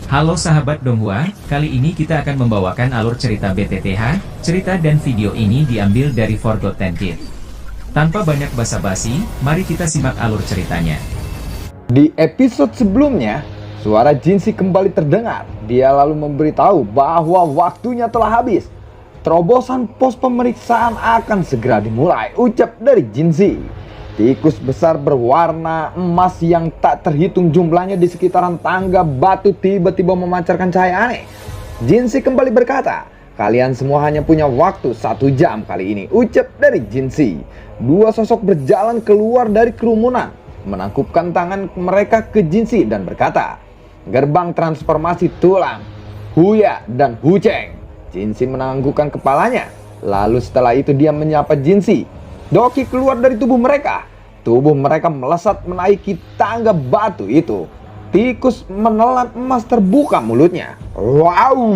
Halo sahabat Donghua, kali ini kita akan membawakan alur cerita BTTH. Cerita dan video ini diambil dari Forgotten Kid. Tanpa banyak basa-basi, mari kita simak alur ceritanya. Di episode sebelumnya, suara Jinsi kembali terdengar. Dia lalu memberitahu bahwa waktunya telah habis. Terobosan pos pemeriksaan akan segera dimulai, ucap dari Jinsi. Tikus besar berwarna emas yang tak terhitung jumlahnya di sekitaran tangga batu tiba-tiba memancarkan cahaya aneh. Jinsi kembali berkata, "Kalian semua hanya punya waktu 1 jam kali ini," ucap dari Jinsi. Dua sosok berjalan keluar dari kerumunan, menangkupkan tangan mereka ke Jinsi dan berkata, "Gerbang transformasi tulang, Huya dan Hucheng." Jinsi menganggukkan kepalanya. Lalu setelah itu dia menyapa Jinsi. Doki keluar dari tubuh mereka. Tubuh mereka melesat menaiki tangga batu itu. Tikus menelan emas terbuka mulutnya. Wow!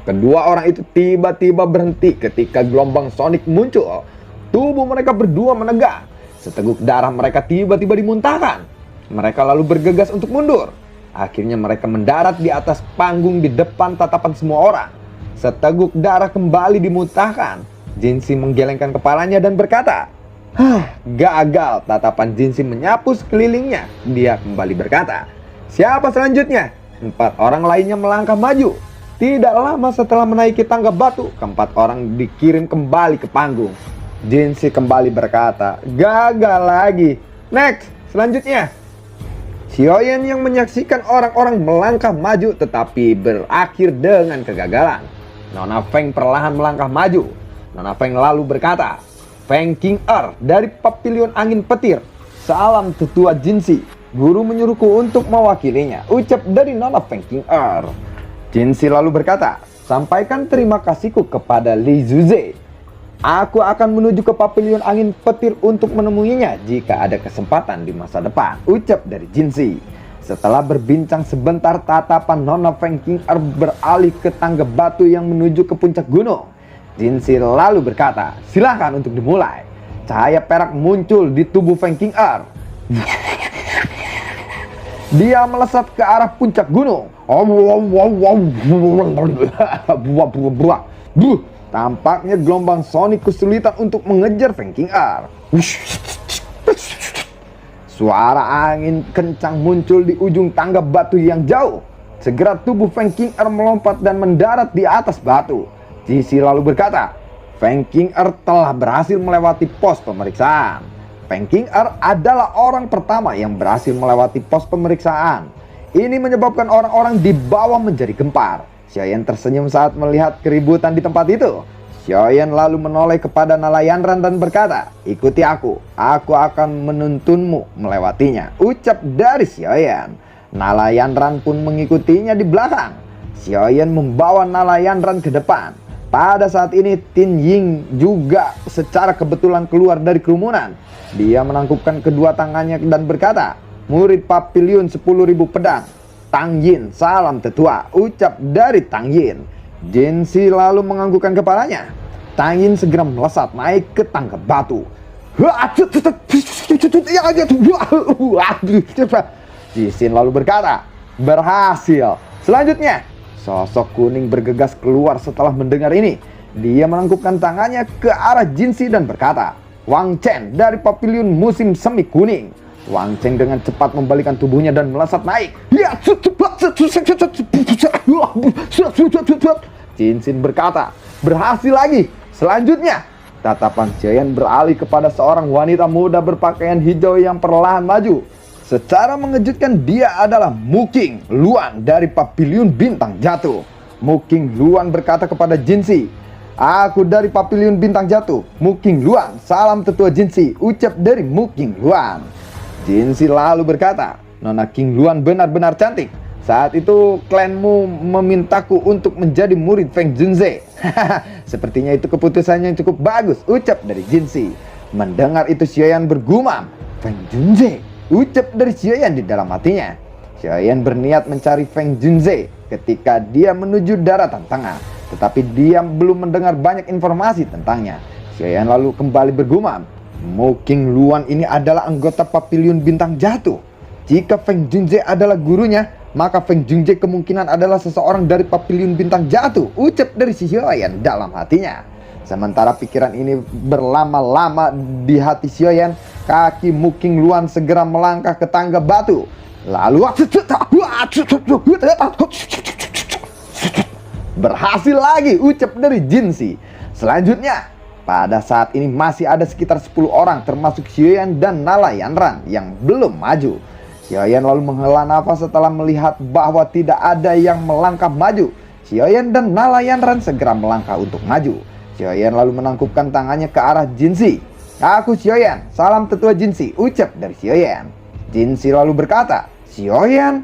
Kedua orang itu tiba-tiba berhenti ketika gelombang sonik muncul. Tubuh mereka berdua menegak. Seteguk darah mereka tiba-tiba dimuntahkan. Mereka lalu bergegas untuk mundur. Akhirnya mereka mendarat di atas panggung di depan tatapan semua orang. Seteguk darah kembali dimuntahkan. Jinsi menggelengkan kepalanya dan berkata, gagal." Tatapan Jinsi menyapu sekelilingnya. Dia kembali berkata, "Siapa selanjutnya?" 4 orang lainnya melangkah maju. Tidak lama setelah menaiki tangga batu, keempat orang dikirim kembali ke panggung. Jinsi kembali berkata, "Gagal lagi. Next, selanjutnya." Xiaoyan yang menyaksikan orang-orang melangkah maju tetapi berakhir dengan kegagalan. Nona Feng perlahan melangkah maju. Nona Feng lalu berkata, "Feng King dari Pavilion Angin Petir. Salam tetua Jinsi. Guru menyuruhku untuk mewakilinya," ucap dari Nona Feng King Jinsi lalu berkata, "Sampaikan terima kasihku kepada Li Zuze. Aku akan menuju ke Pavilion Angin Petir untuk menemuinya jika ada kesempatan di masa depan," ucap dari Jinsi. Setelah berbincang sebentar, tatapan Nona Feng King beralih ke tangga batu yang menuju ke puncak gunung. Jinsi lalu berkata, "Silahkan untuk dimulai." Cahaya perak muncul di tubuh Feng King Dia melesat ke arah puncak gunung. Tampaknya gelombang sonik kesulitan untuk mengejar Feng King Suara angin kencang muncul di ujung tangga batu yang jauh. Segera tubuh Feng King melompat dan mendarat di atas batu. Jinsi lalu berkata, Feng King telah berhasil melewati pos pemeriksaan. Feng King adalah orang pertama yang berhasil melewati pos pemeriksaan. Ini menyebabkan orang-orang di bawah menjadi gempar. Xiaoyan tersenyum saat melihat keributan di tempat itu. Xiaoyan lalu menoleh kepada Nalayanran dan berkata, "Ikuti aku akan menuntunmu melewatinya," ucap dari Xiaoyan. Nalayanran pun mengikutinya di belakang. Xiaoyan membawa Nalayanran ke depan. Pada saat ini Tin Ying juga secara kebetulan keluar dari kerumunan. Dia menangkupkan kedua tangannya dan berkata, "Murid Pavilion 10.000 pedang, Tang Yin, salam tetua," ucap dari Tang Yin. Jinsi lalu menganggukkan kepalanya. Tang Yin segera melesat naik ke tangga batu. Jinsi lalu berkata, "Berhasil. Selanjutnya." Sosok kuning bergegas keluar setelah mendengar ini. Dia menangkupkan tangannya ke arah Jinsi dan berkata, "Wang Chen dari Pavilion Musim Semi Kuning." Wang Chen dengan cepat membalikan tubuhnya dan melesat naik. Jinsin berkata, "Berhasil lagi. Selanjutnya." Tatapan Xiaoyan beralih kepada seorang wanita muda berpakaian hijau yang perlahan maju. Secara mengejutkan dia adalah Muking Luan dari Pavilion Bintang Jatuh. Muking Luan berkata kepada Jinsi, "Aku dari Pavilion Bintang Jatuh, Muking Luan, salam tetua Jinsi," ucap dari Muking Luan. Jinsi lalu berkata, "Nona King Luan benar-benar cantik. Saat itu klanmu memintaku untuk menjadi murid Feng Junze." "Sepertinya itu keputusan yang cukup bagus," ucap dari Jinsi. Mendengar itu Xiaoyan bergumam, "Feng Junze," ucap dari Xiaoyan di dalam hatinya. Xiaoyan berniat mencari Feng Junze ketika dia menuju daratan tengah, tetapi dia belum mendengar banyak informasi tentangnya. Xiaoyan lalu kembali bergumam, "Muking Luan ini adalah anggota Pavilion Bintang Jatuh. Jika Feng Junze adalah gurunya, maka Feng Junze kemungkinan adalah seseorang dari Papiliun Bintang Jatuh, ucap dari si Hyoyan dalam hatinya. Sementara pikiran ini berlama-lama di hati Hyoyan, kaki Muking Luan segera melangkah ke tangga batu. Lalu berhasil lagi, ucap dari Jinsi. Selanjutnya, pada saat ini masih ada sekitar 10 orang termasuk Hyoyan dan Nalayanran yang belum maju. Hyoyan lalu menghela nafas setelah melihat bahwa tidak ada yang melangkah maju. Hyoyan dan Nalayanran segera melangkah untuk maju. Hyoyan lalu menangkupkan tangannya ke arah Jinsi. Aku Hyoyan, salam tetua Jinsi, ucap dari Hyoyan. Jinsi lalu berkata, Hyoyan?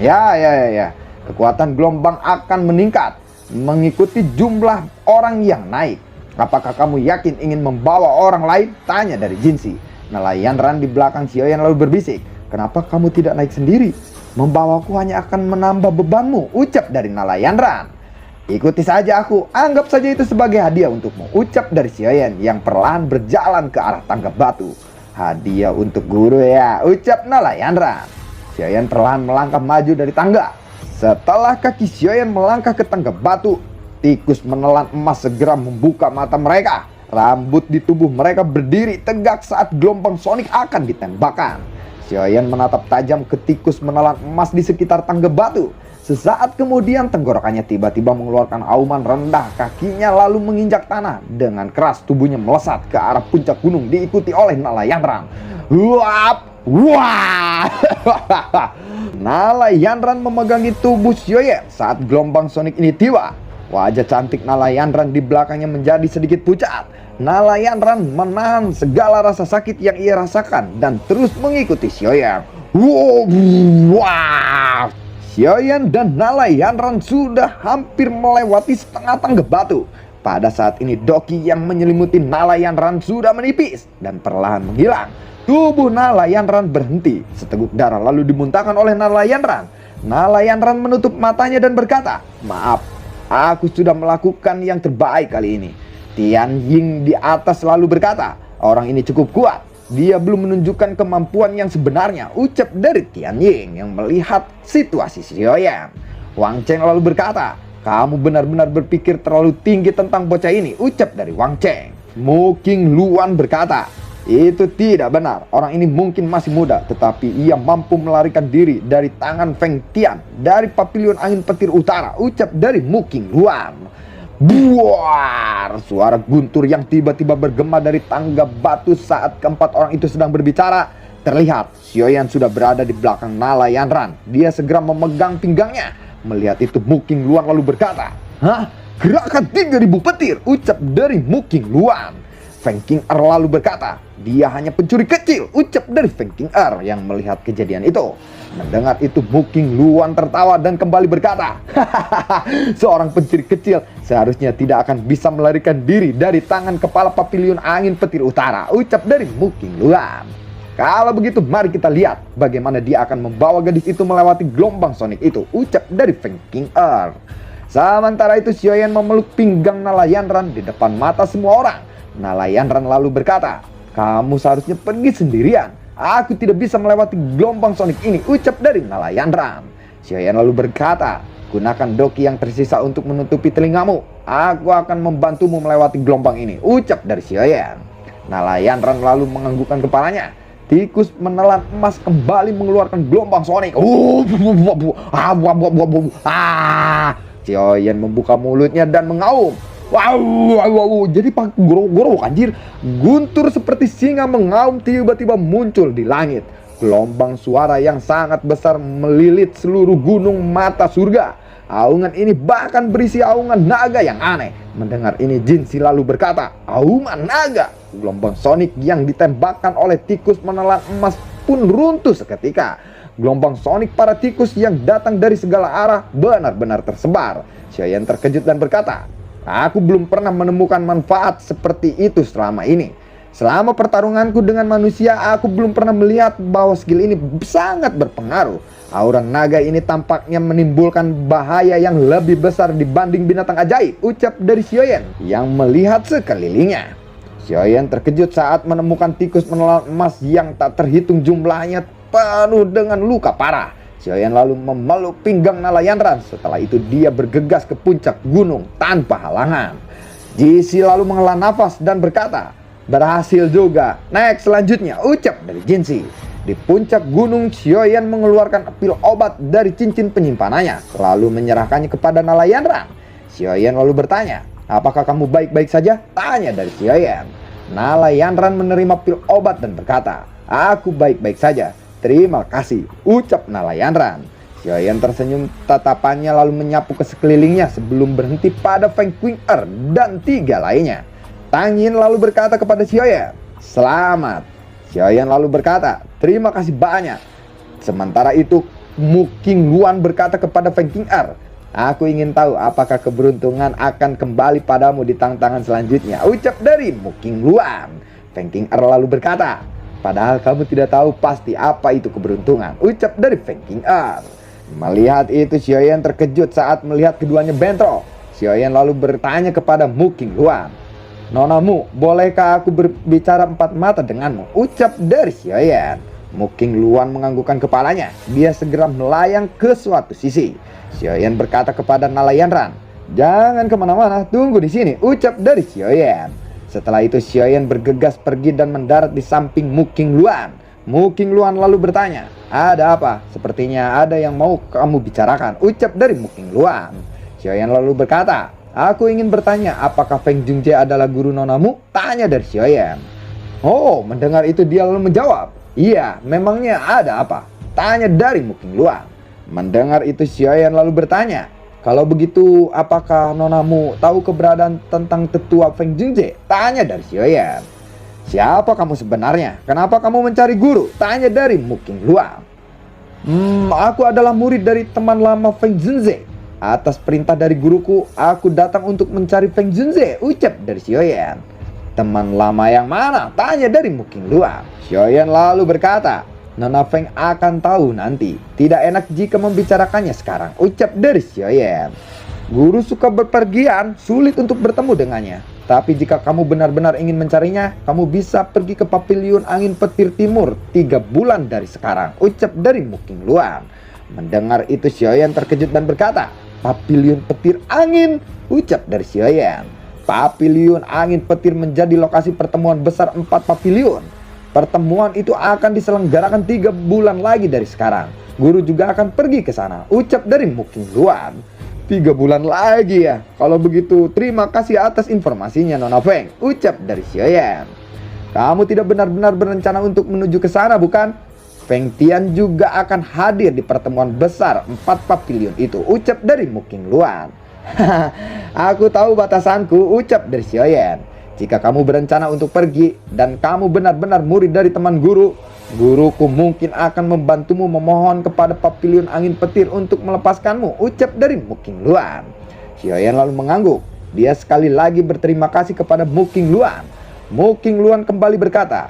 Ya. Kekuatan gelombang akan meningkat mengikuti jumlah orang yang naik. Apakah kamu yakin ingin membawa orang lain? Tanya dari Jinsi. Nalayanran di belakang Hyoyan lalu berbisik, kenapa kamu tidak naik sendiri? Membawaku hanya akan menambah bebanmu, ucap dari Nalayanran. Ikuti saja aku, anggap saja itu sebagai hadiah untukmu, ucap dari Hyoyan yang perlahan berjalan ke arah tangga batu. Hadiah untuk guru ya, ucap Nalayanran. Hyoyan perlahan melangkah maju dari tangga. Setelah kaki Hyoyan melangkah ke tangga batu, tikus menelan emas segera membuka mata mereka. Rambut di tubuh mereka berdiri tegak saat gelombang sonik akan ditembakkan. Hyoyan menatap tajam ke tikus menelan emas di sekitar tangga batu. Sesaat kemudian tenggorokannya tiba-tiba mengeluarkan auman rendah, kakinya lalu menginjak tanah. Dengan keras tubuhnya melesat ke arah puncak gunung diikuti oleh Nalayanran. Wah! Nalayanran memegangi tubuh Hyoyan saat gelombang sonik ini tiba. Wajah cantik Nalayanran di belakangnya menjadi sedikit pucat. Nalayanran menahan segala rasa sakit yang ia rasakan dan terus mengikuti Hyoyan. Wow! Hyoyan dan Nalayanran sudah hampir melewati setengah tangga batu. Pada saat ini Doki yang menyelimuti Nalayanran sudah menipis dan perlahan menghilang. Tubuh Nalayanran berhenti. Seteguk darah lalu dimuntahkan oleh Nalayanran. Nalayanran menutup matanya dan berkata, maaf, aku sudah melakukan yang terbaik kali ini. Tian Ying di atas lalu berkata, orang ini cukup kuat. Dia belum menunjukkan kemampuan yang sebenarnya, ucap dari Tian Ying yang melihat situasi Hyoyan. Wang Cheng lalu berkata, kamu benar-benar berpikir terlalu tinggi tentang bocah ini, ucap dari Wang Cheng. Muking Luan berkata, itu tidak benar. Orang ini mungkin masih muda, tetapi ia mampu melarikan diri dari tangan Feng Tian dari Papiliun Angin Petir Utara, ucap dari Muking Luan. Buar! Suara guntur yang tiba-tiba bergema dari tangga batu saat keempat orang itu sedang berbicara. Terlihat Hyoyan sudah berada di belakang Nalayanran. Dia segera memegang pinggangnya. Melihat itu Muking Luan lalu berkata, hah? Gerakan 3000 petir, ucap dari Muking Luan. Feng King Er lalu berkata, dia hanya pencuri kecil, ucap dari Feng King Er yang melihat kejadian itu. Mendengar itu Muking Luan tertawa dan kembali berkata, hahaha, seorang pencuri kecil seharusnya tidak akan bisa melarikan diri dari tangan kepala Papiliun Angin Petir Utara, ucap dari Muking Luan. Kalau begitu mari kita lihat bagaimana dia akan membawa gadis itu melewati gelombang sonik itu, ucap dari Feng King Er. Sementara itu Hyoyan memeluk pinggang Nalayanran di depan mata semua orang. Nalayanran lalu berkata, kamu seharusnya pergi sendirian. Aku tidak bisa melewati gelombang sonik ini, ucap dari Nalayanran. Hyoyan lalu berkata, gunakan doki yang tersisa untuk menutupi telingamu. Aku akan membantumu melewati gelombang ini, ucap dari Hyoyan. Nalayanran lalu menganggukkan kepalanya. Tikus menelan emas kembali mengeluarkan gelombang sonik. Hyoyan membuka mulutnya dan mengaum. Wow, jadi pak goro-goro anjir. Guntur seperti singa mengaum tiba-tiba muncul di langit. Gelombang suara yang sangat besar melilit seluruh gunung mata surga. Aungan ini bahkan berisi aungan naga yang aneh. Mendengar ini Jinsi lalu berkata, auman naga. Gelombang sonik yang ditembakkan oleh tikus menelan emas pun runtuh seketika. Gelombang sonik para tikus yang datang dari segala arah benar-benar tersebar. Hyoyan terkejut dan berkata, aku belum pernah menemukan manfaat seperti itu selama ini. Selama pertarunganku dengan manusia, aku belum pernah melihat bahwa skill ini sangat berpengaruh. Aura naga ini tampaknya menimbulkan bahaya yang lebih besar dibanding binatang ajaib, ucap dari Hyoyan yang melihat sekelilingnya. Hyoyan terkejut saat menemukan tikus menelan emas yang tak terhitung jumlahnya penuh dengan luka parah. Xiaoyan lalu memeluk pinggang Nalayanran. Setelah itu dia bergegas ke puncak gunung tanpa halangan. Jinzi lalu menghela nafas dan berkata, "Berhasil juga. Next selanjutnya," ucap dari Jinzi. Di puncak gunung, Xiaoyan mengeluarkan pil obat dari cincin penyimpanannya, lalu menyerahkannya kepada Nalayanran. Xiaoyan lalu bertanya, "Apakah kamu baik-baik saja?" tanya dari Xiaoyan. Nalayanran menerima pil obat dan berkata, "Aku baik-baik saja. Terima kasih," ucap Nalayanran. Xiaoyan tersenyum, tatapannya lalu menyapu ke sekelilingnya sebelum berhenti pada Feng Qing'er dan 3 lainnya. Tang Yin lalu berkata kepada Xiaoyan, "Selamat." Xiaoyan lalu berkata, "Terima kasih banyak." Sementara itu, Mu Qingluan berkata kepada Feng Qing'er, "Aku ingin tahu apakah keberuntungan akan kembali padamu di tantangan selanjutnya," ucap dari Mu Qingluan. Feng Qing'er lalu berkata, "Padahal kamu tidak tahu pasti apa itu keberuntungan," ucap dari Feng Qing'er. Melihat itu, Xiaoyan terkejut saat melihat keduanya bentrok. Xiaoyan lalu bertanya kepada Mu Qingluan, "Nona Mu, bolehkah aku berbicara 4 mata denganmu?" ucap dari Xiaoyan. Mu Qingluan menganggukkan kepalanya. Dia segera melayang ke suatu sisi. Xiaoyan berkata kepada Nalayanran, "Jangan kemana-mana, tunggu di sini," ucap dari Xiaoyan. Setelah itu Xiaoyan bergegas pergi dan mendarat di samping Mu Qingluan. Mu Qingluan lalu bertanya, "Ada apa? Sepertinya ada yang mau kamu bicarakan," ucap dari Mu Qingluan. Xiaoyan lalu berkata, "Aku ingin bertanya, apakah Feng Jungjie adalah guru nonamu?" tanya dari Xiaoyan. Oh, mendengar itu dia lalu menjawab, "Iya, memangnya ada apa?" tanya dari Mu Qingluan. Mendengar itu Xiaoyan lalu bertanya, "Kalau begitu apakah nonamu tahu keberadaan tentang tetua Feng Jungjie?" tanya dari Xiaoyan. "Siapa kamu sebenarnya? Kenapa kamu mencari guru?" tanya dari Mu Qingluan. Aku adalah murid dari teman lama Feng Jungjie. Atas perintah dari guruku, aku datang untuk mencari Feng Jungjie," ucap dari Xiaoyan. "Teman lama yang mana?" tanya dari Mu Qingluan. Xiaoyan lalu berkata, "Nona Feng akan tahu nanti. Tidak enak jika membicarakannya sekarang," ucap dari Xiaoyan. "Guru suka berpergian, sulit untuk bertemu dengannya. Tapi jika kamu benar-benar ingin mencarinya, kamu bisa pergi ke Paviliun Angin Petir Timur 3 bulan dari sekarang," ucap dari Mu Qingluan. Mendengar itu Xiaoyan terkejut dan berkata, "Paviliun Petir Angin," ucap dari Xiaoyan. Paviliun Angin Petir menjadi lokasi pertemuan besar 4 paviliun. Pertemuan itu akan diselenggarakan 3 bulan lagi dari sekarang. Guru juga akan pergi ke sana, ucap dari Mu Qingluan. 3 bulan lagi ya? Kalau begitu terima kasih atas informasinya Nona Feng, ucap dari Xiaoyan. "Kamu tidak benar-benar berencana untuk menuju ke sana, bukan? Feng Tian juga akan hadir di pertemuan besar 4 paviliun itu," ucap dari Mu Qingluan. "Aku tahu batasanku," ucap dari Xiaoyan. "Jika kamu berencana untuk pergi dan kamu benar-benar murid dari teman guru, guruku mungkin akan membantumu memohon kepada Paviliun Angin Petir untuk melepaskanmu," ucap dari Mu Qingluan. Xiaoyan lalu mengangguk. Dia sekali lagi berterima kasih kepada Mu Qingluan. Mu Qingluan kembali berkata,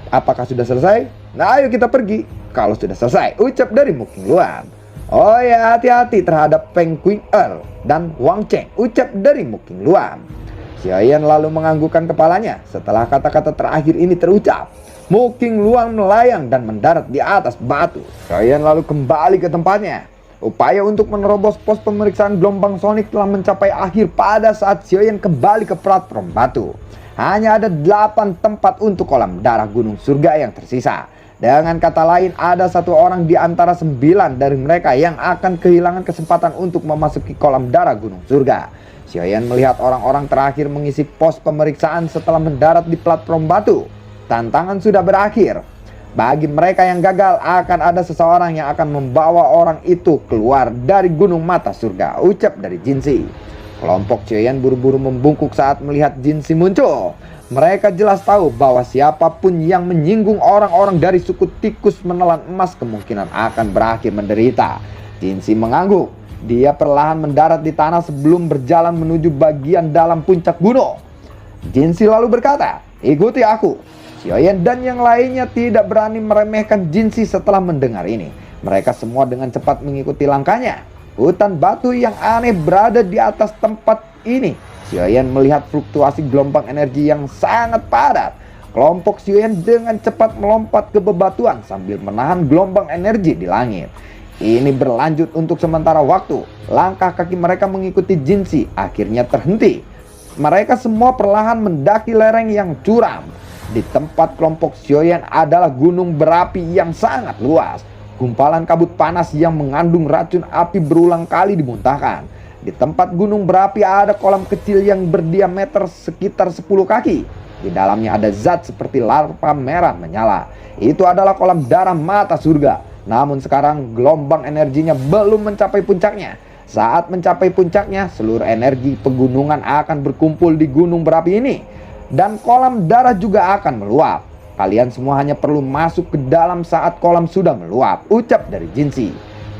"Apakah sudah selesai? Nah, ayo kita pergi." "Kalau sudah selesai," ucap dari Mu Qingluan. "Oh ya, hati-hati terhadap Feng Qing'er dan Wang Cheng," ucap dari Mu Qingluan. Xiaoyan lalu menganggukkan kepalanya. Setelah kata-kata terakhir ini terucap, Mu Qingluan melayang dan mendarat di atas batu. Xiaoyan lalu kembali ke tempatnya. Upaya untuk menerobos pos pemeriksaan gelombang sonik telah mencapai akhir pada saat Xiaoyan kembali ke platform batu. Hanya ada 8 tempat untuk kolam darah gunung surga yang tersisa. Dengan kata lain, ada 1 orang di antara 9 dari mereka yang akan kehilangan kesempatan untuk memasuki kolam darah gunung surga. Xiaoyan melihat orang-orang terakhir mengisi pos pemeriksaan setelah mendarat di platform batu. Tantangan sudah berakhir. Bagi mereka yang gagal, akan ada seseorang yang akan membawa orang itu keluar dari gunung mata surga, ucap dari Jinzi. Kelompok Xiaoyan buru-buru membungkuk saat melihat Jinzi muncul. Mereka jelas tahu bahwa siapapun yang menyinggung orang-orang dari suku tikus menelan emas kemungkinan akan berakhir menderita. Jinzi mengangguk. Dia perlahan mendarat di tanah sebelum berjalan menuju bagian dalam puncak gunung. Jinzi lalu berkata, "Ikuti aku." Xiaoyan dan yang lainnya tidak berani meremehkan Jinzi setelah mendengar ini. Mereka semua dengan cepat mengikuti langkahnya. Hutan batu yang aneh berada di atas tempat ini. Xiaoyan melihat fluktuasi gelombang energi yang sangat padat. Kelompok Sioyan dengan cepat melompat ke bebatuan sambil menahan gelombang energi di langit. Ini berlanjut untuk sementara waktu. Langkah kaki mereka mengikuti Jinzi akhirnya terhenti. Mereka semua perlahan mendaki lereng yang curam. Di tempat kelompok Sioyan adalah gunung berapi yang sangat luas. Gumpalan kabut panas yang mengandung racun api berulang kali dimuntahkan. Di tempat gunung berapi ada kolam kecil yang berdiameter sekitar 10 kaki. Di dalamnya ada zat seperti larva merah menyala. Itu adalah kolam darah mata surga. Namun sekarang gelombang energinya belum mencapai puncaknya. Saat mencapai puncaknya, seluruh energi pegunungan akan berkumpul di gunung berapi ini. Dan kolam darah juga akan meluap. Kalian semua hanya perlu masuk ke dalam saat kolam sudah meluap, ucap dari Jinzi.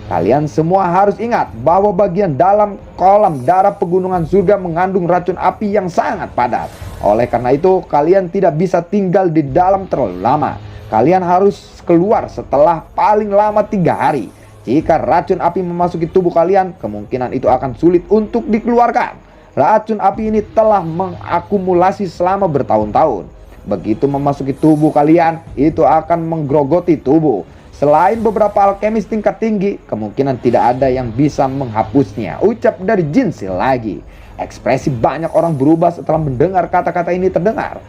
Kalian semua harus ingat bahwa bagian dalam kolam darah pegunungan surga mengandung racun api yang sangat padat. Oleh karena itu, kalian tidak bisa tinggal di dalam terlalu lama. Kalian harus keluar setelah paling lama 3 hari. Jika racun api memasuki tubuh kalian, kemungkinan itu akan sulit untuk dikeluarkan. Racun api ini telah mengakumulasi selama bertahun-tahun. Begitu memasuki tubuh kalian, itu akan menggerogoti tubuh. Selain beberapa alkemis tingkat tinggi, kemungkinan tidak ada yang bisa menghapusnya, ucap dari Jinzi lagi. Ekspresi banyak orang berubah setelah mendengar kata-kata ini terdengar.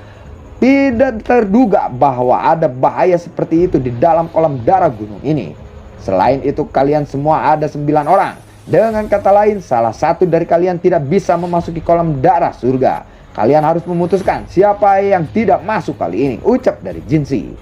Tidak terduga bahwa ada bahaya seperti itu di dalam kolam darah gunung ini. Selain itu, kalian semua ada 9 orang. Dengan kata lain, salah satu dari kalian tidak bisa memasuki kolam darah surga. Kalian harus memutuskan siapa yang tidak masuk kali ini, ucap dari Jinzi.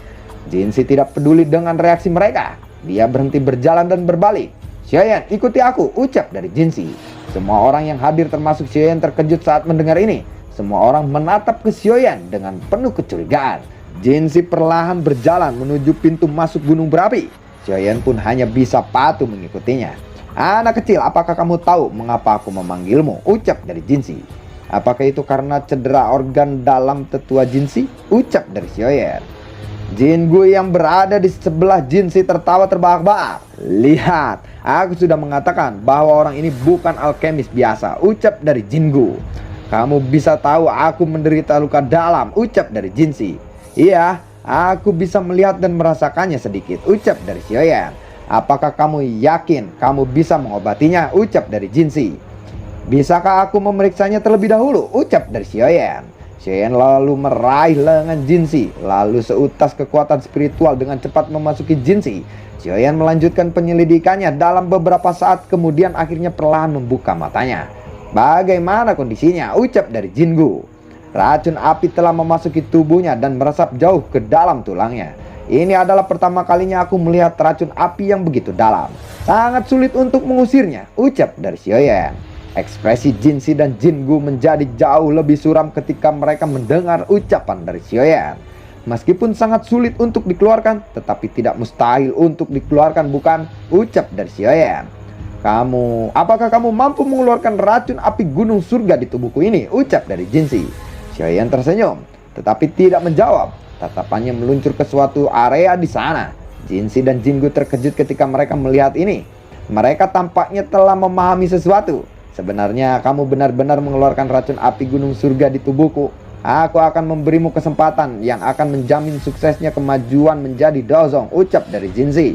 Jinzi tidak peduli dengan reaksi mereka. Dia berhenti berjalan dan berbalik. Sioyan, ikuti aku, ucap dari Jinzi. Semua orang yang hadir termasuk Sioyan terkejut saat mendengar ini. Semua orang menatap ke Sioyan dengan penuh kecurigaan. Jinzi perlahan berjalan menuju pintu masuk gunung berapi. Sioyan pun hanya bisa patuh mengikutinya. Anak kecil, apakah kamu tahu mengapa aku memanggilmu? Ucap dari Jinzi. Apakah itu karena cedera organ dalam tetua Jinzi? Ucap dari Sioyan. Jingu yang berada di sebelah Jinzi tertawa terbahak-bahak. Lihat, aku sudah mengatakan bahwa orang ini bukan alkemis biasa, ucap dari Jingu. Kamu bisa tahu aku menderita luka dalam, ucap dari Jinzi. Iya, aku bisa melihat dan merasakannya sedikit, ucap dari Sioyan. Apakah kamu yakin kamu bisa mengobatinya, ucap dari Jinzi. Bisakah aku memeriksanya terlebih dahulu, ucap dari Sioyan. Sioyan lalu meraih lengan Jinzi, lalu seutas kekuatan spiritual dengan cepat memasuki Jinzi. Sioyan melanjutkan penyelidikannya dalam beberapa saat, kemudian akhirnya perlahan membuka matanya. Bagaimana kondisinya, ucap dari Jingu. Racun api telah memasuki tubuhnya dan meresap jauh ke dalam tulangnya. Ini adalah pertama kalinya aku melihat racun api yang begitu dalam. Sangat sulit untuk mengusirnya, ucap dari Sioyan. Ekspresi Jinzi dan Jingu menjadi jauh lebih suram ketika mereka mendengar ucapan dari Sioyan. Meskipun sangat sulit untuk dikeluarkan, tetapi tidak mustahil untuk dikeluarkan, bukan? Ucap dari Sioyan. Apakah kamu mampu mengeluarkan racun api gunung surga di tubuhku ini? Ucap dari Jinzi. Sioyan tersenyum, tetapi tidak menjawab. Tatapannya meluncur ke suatu area di sana. Jinzi dan Jingu terkejut ketika mereka melihat ini. Mereka tampaknya telah memahami sesuatu. Sebenarnya kamu benar-benar mengeluarkan racun api gunung surga di tubuhku. Aku akan memberimu kesempatan yang akan menjamin suksesnya kemajuan menjadi Dozong, ucap dari Jinzi.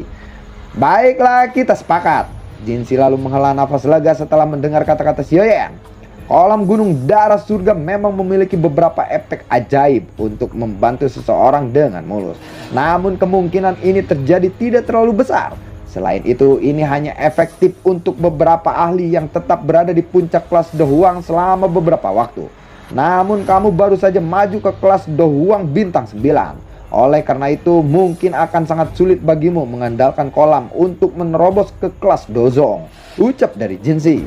Baiklah, kita sepakat. Jinzi lalu menghela nafas lega setelah mendengar kata-kata Sioyan. Kolam gunung darah surga memang memiliki beberapa efek ajaib untuk membantu seseorang dengan mulus. Namun kemungkinan ini terjadi tidak terlalu besar. Selain itu, ini hanya efektif untuk beberapa ahli yang tetap berada di puncak kelas Dohuang selama beberapa waktu. Namun kamu baru saja maju ke kelas Dohuang bintang 9. Oleh karena itu, mungkin akan sangat sulit bagimu mengandalkan kolam untuk menerobos ke kelas Dozong, ucap dari Jinzi.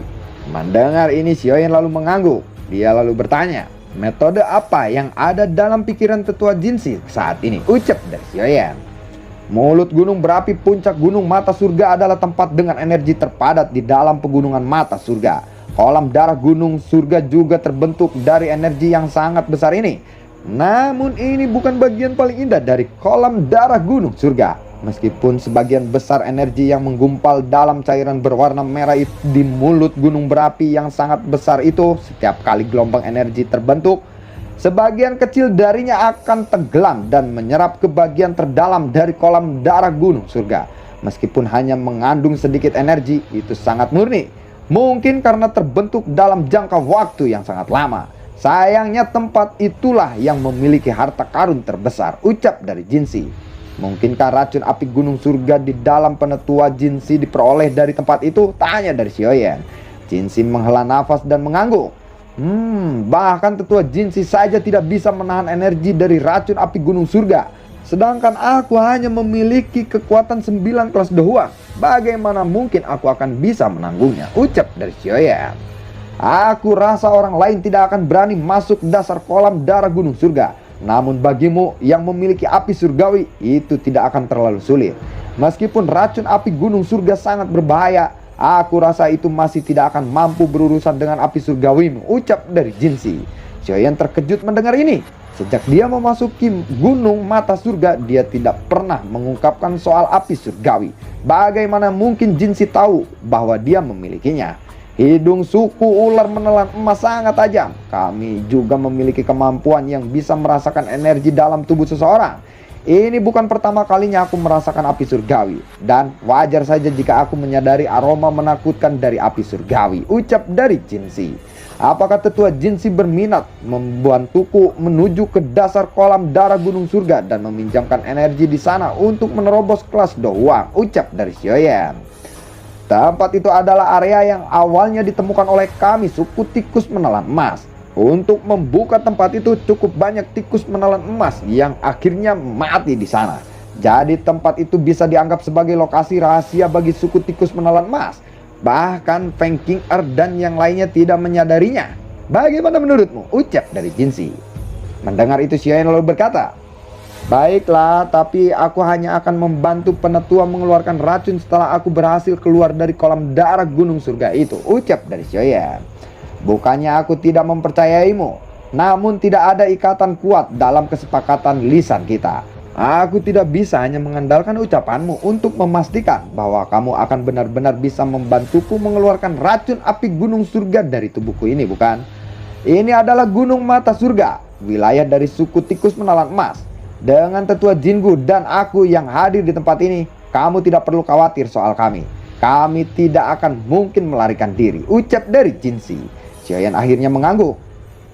Mendengar ini, Sioyan lalu mengangguk. Dia lalu bertanya, metode apa yang ada dalam pikiran tetua Jinzi saat ini, ucap dari Sioyan. Mulut gunung berapi puncak gunung mata surga adalah tempat dengan energi terpadat di dalam pegunungan mata surga. Kolam darah gunung surga juga terbentuk dari energi yang sangat besar ini. Namun ini bukan bagian paling indah dari kolam darah gunung surga. Meskipun sebagian besar energi yang menggumpal dalam cairan berwarna merah itu di mulut gunung berapi yang sangat besar itu, setiap kali gelombang energi terbentuk, Sebagian kecil darinya akan tenggelam dan menyerap ke bagian terdalam dari kolam darah gunung surga. Meskipun hanya mengandung sedikit energi, itu sangat murni. Mungkin karena terbentuk dalam jangka waktu yang sangat lama. Sayangnya tempat itulah yang memiliki harta karun terbesar, ucap dari Jinsi. Mungkinkah racun api gunung surga di dalam penetua Jinsi diperoleh dari tempat itu? Tanya dari Xiaoyan. Jinsi menghela nafas dan mengangguk. Bahkan tetua Jinsi saja tidak bisa menahan energi dari racun api gunung surga. Sedangkan aku hanya memiliki kekuatan 9 kelas doang. Bagaimana mungkin aku akan bisa menanggungnya? Ucap dari Xiaoyan. Aku rasa orang lain tidak akan berani masuk dasar kolam darah gunung surga. Namun bagimu yang memiliki api surgawi, itu tidak akan terlalu sulit. Meskipun racun api gunung surga sangat berbahaya, aku rasa itu masih tidak akan mampu berurusan dengan api surgawimu, ucap dari Jinsi. Xiaoyan terkejut mendengar ini. Sejak dia memasuki gunung mata surga, dia tidak pernah mengungkapkan soal api surgawi. Bagaimana mungkin Jinsi tahu bahwa dia memilikinya? Hidung suku ular menelan emas sangat tajam. Kami juga memiliki kemampuan yang bisa merasakan energi dalam tubuh seseorang. Ini bukan pertama kalinya aku merasakan api surgawi. Dan wajar saja jika aku menyadari aroma menakutkan dari api surgawi, ucap dari Jinsi. Apakah tetua Jinsi berminat membantuku menuju ke dasar kolam darah gunung surga dan meminjamkan energi di sana untuk menerobos kelas doang, ucap dari Xiaoyan. Tempat itu adalah area yang awalnya ditemukan oleh kami suku tikus menelan emas. Untuk membuka tempat itu cukup banyak tikus menelan emas yang akhirnya mati di sana. Jadi tempat itu bisa dianggap sebagai lokasi rahasia bagi suku tikus menelan emas. Bahkan Feng Qing'er dan yang lainnya tidak menyadarinya. Bagaimana menurutmu? Ucap dari Jinsi. Mendengar itu Xiaoyan lalu berkata, baiklah, tapi aku hanya akan membantu penetua mengeluarkan racun setelah aku berhasil keluar dari kolam darah gunung surga itu, ucap dari Xiaoyan. Bukannya aku tidak mempercayaimu, namun tidak ada ikatan kuat dalam kesepakatan lisan kita. Aku tidak bisa hanya mengandalkan ucapanmu untuk memastikan bahwa kamu akan benar-benar bisa membantuku mengeluarkan racun api gunung surga dari tubuhku ini, bukan? Ini adalah gunung mata surga, wilayah dari suku tikus menelan emas. Dengan tetua Jingu dan aku yang hadir di tempat ini, kamu tidak perlu khawatir soal kami. Kami tidak akan mungkin melarikan diri, ucap dari Jinsi. Xiaoyan akhirnya mengangguk.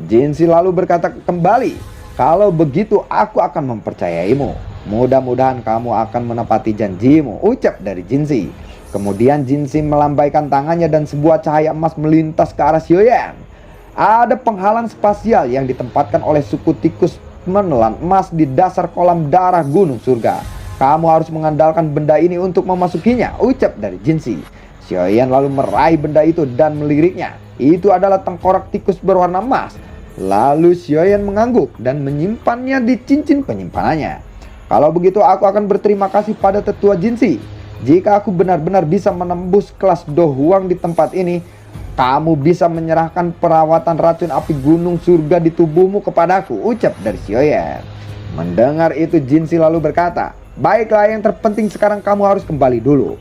Jinsi lalu berkata kembali, kalau begitu aku akan mempercayaimu. Mudah-mudahan kamu akan menepati janjimu, ucap dari Jinsi. Kemudian Jinsi melambaikan tangannya dan sebuah cahaya emas melintas ke arah Xiaoyan. Ada penghalang spasial yang ditempatkan oleh suku tikus menelan emas di dasar kolam darah gunung surga. Kamu harus mengandalkan benda ini untuk memasukinya, ucap dari Jinsi. Xiaoyan lalu meraih benda itu dan meliriknya. Itu adalah tengkorak tikus berwarna emas. Lalu Xiaoyan mengangguk dan menyimpannya di cincin penyimpanannya. Kalau begitu aku akan berterima kasih pada tetua Jinsi. Jika aku benar-benar bisa menembus kelas Do Huang di tempat ini, kamu bisa menyerahkan perawatan racun api gunung surga di tubuhmu kepadaku, ucap dari Xiaoyan. Mendengar itu Jinsi lalu berkata, baiklah, yang terpenting sekarang kamu harus kembali dulu.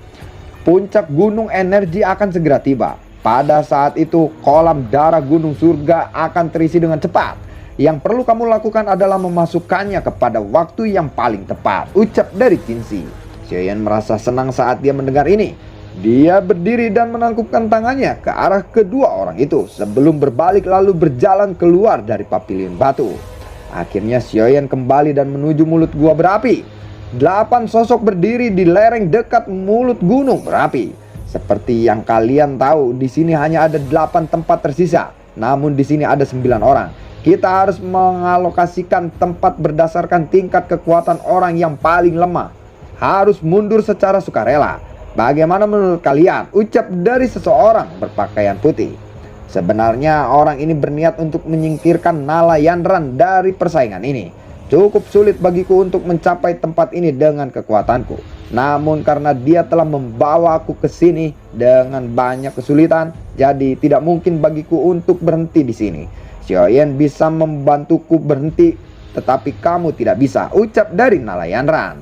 Puncak gunung energi akan segera tiba. Pada saat itu kolam darah gunung surga akan terisi dengan cepat. Yang perlu kamu lakukan adalah memasukkannya kepada waktu yang paling tepat, ucap dari Jinsi. Xiaoyan merasa senang saat dia mendengar ini. Dia berdiri dan menangkupkan tangannya ke arah kedua orang itu sebelum berbalik lalu berjalan keluar dari pavilion batu. Akhirnya Xiaoyan kembali dan menuju mulut gua berapi. 8 sosok berdiri di lereng dekat mulut gunung berapi. Seperti yang kalian tahu, di sini hanya ada 8 tempat tersisa. Namun di sini ada 9 orang. Kita harus mengalokasikan tempat berdasarkan tingkat kekuatan orang yang paling lemah. Harus mundur secara sukarela. Bagaimana menurut kalian? Ucap dari seseorang berpakaian putih. Sebenarnya orang ini berniat untuk menyingkirkan Nalayanran dari persaingan ini. Cukup sulit bagiku untuk mencapai tempat ini dengan kekuatanku. Namun karena dia telah membawa aku ke sini dengan banyak kesulitan, jadi tidak mungkin bagiku untuk berhenti di sini. Xiaoyan bisa membantuku berhenti, tetapi kamu tidak bisa, ucap dari Nalayanran.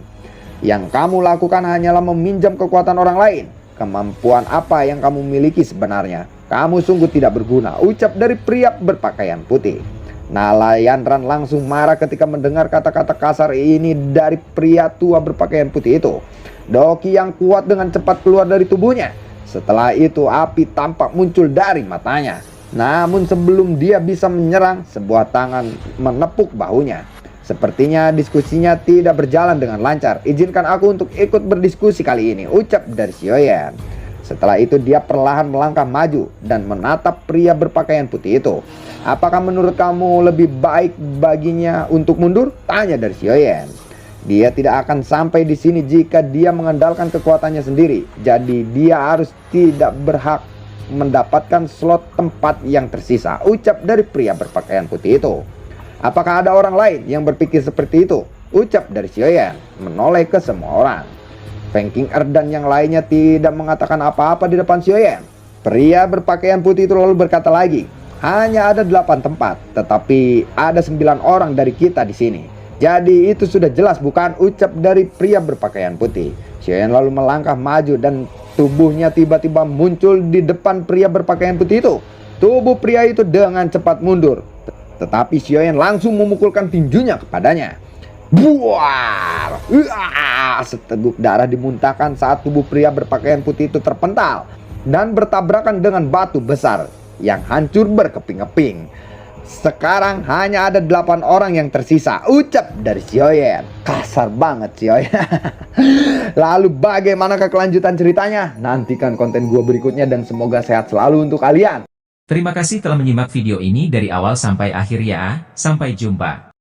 Yang kamu lakukan hanyalah meminjam kekuatan orang lain. Kemampuan apa yang kamu miliki sebenarnya? Kamu sungguh tidak berguna, ucap dari pria berpakaian putih. Nalayandran langsung marah ketika mendengar kata-kata kasar ini dari pria tua berpakaian putih itu. Doki yang kuat dengan cepat keluar dari tubuhnya. Setelah itu api tampak muncul dari matanya. Namun sebelum dia bisa menyerang, sebuah tangan menepuk bahunya. Sepertinya diskusinya tidak berjalan dengan lancar. Izinkan aku untuk ikut berdiskusi kali ini, ucap dari Xiaoyan. Setelah itu dia perlahan melangkah maju dan menatap pria berpakaian putih itu. Apakah menurut kamu lebih baik baginya untuk mundur? Tanya dari Xiaoyan. Dia tidak akan sampai di sini jika dia mengandalkan kekuatannya sendiri. Jadi dia harus tidak berhak mendapatkan slot tempat yang tersisa, ucap dari pria berpakaian putih itu. Apakah ada orang lain yang berpikir seperti itu? Ucap dari Xiaoyan menoleh ke semua orang. Feng Qing'er dan yang lainnya tidak mengatakan apa-apa di depan Xiaoyan. Pria berpakaian putih itu lalu berkata lagi, hanya ada 8 tempat, tetapi ada 9 orang dari kita di sini. Jadi itu sudah jelas bukan, ucap dari pria berpakaian putih. Xiaoyan lalu melangkah maju dan tubuhnya tiba-tiba muncul di depan pria berpakaian putih itu. Tubuh pria itu dengan cepat mundur, tetapi Xiaoyan langsung memukulkan tinjunya kepadanya. Buar! Seteguk darah dimuntahkan saat tubuh pria berpakaian putih itu terpental dan bertabrakan dengan batu besar yang hancur berkeping-keping. Sekarang hanya ada 8 orang yang tersisa, ucap dari Xiaoyan. Kasar banget Xiaoyan. Lalu bagaimanakah kelanjutan ceritanya? Nantikan konten gua berikutnya dan semoga sehat selalu untuk kalian. Terima kasih telah menyimak video ini dari awal sampai akhir ya. Sampai jumpa.